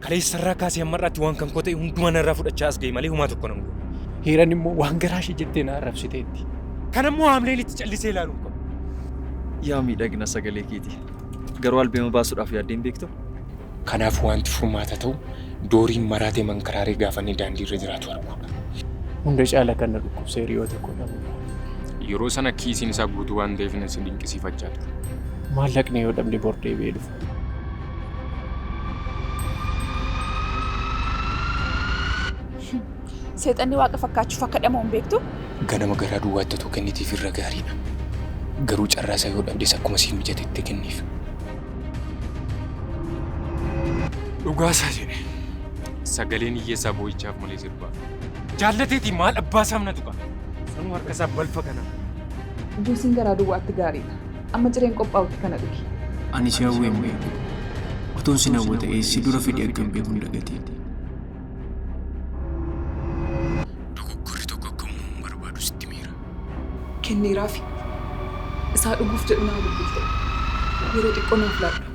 Kalee sarara kaasee ammarraatti waan kan kootee hundumaa narraa fudhachaa as ga'e malee humaa tokko nan goone. Hiiran immoo waan garaa ishee jettee na arrabsiteetti. Kanammoo haamleen itti callisee ilaaluun qabu. Yaa miidhagina sagalee keeti. Garuu albeema baasuudhaaf yaaddeen beektu? Kanaaf wanti furmaata ta'u dooriin maraatee mankaraaree gaafa inni daandii irra jiraatu arguudha. Hunda caala kan na dhukkubsee hiriyoota koo dhabuudha. Yeroo sana kiisiin isaa guutuu waan ta'eef na si dinqisiifachaa ture. Maallaqni yoo dhabne bor deebi'ee dhufa. Seexanni waaqa fakkaachuuf akka dhama'u hin beektu? Ganama garaa duwwaatti otoo kennitiif irra gaariidha. Garuu carraa isaa yoo dhabdes akkuma siin mijatetti kenniif. Dhugaasaa jedhe sagaleen hiyyeessaa boo'ichaaf malee sirbaaf. Jaallateetii maal abbaa isaa mana tuqa? Sanuu harka isaa balfa kana. Juusiin garaa duwwaatti gaariidha. Amma cireen qophaa'utti kana dhugi. Ani si hawwee hin beeku. Otoon si hawwa ta'ee si dura fidee akka hin beeku hin dhagatiin. Dogoggorri tokko akka uumuu barbaadu sitti miira. Kenneeraafi isaa dhuguuf jedhu naa dubbifte. Yeroo xiqqoo naaf laadha.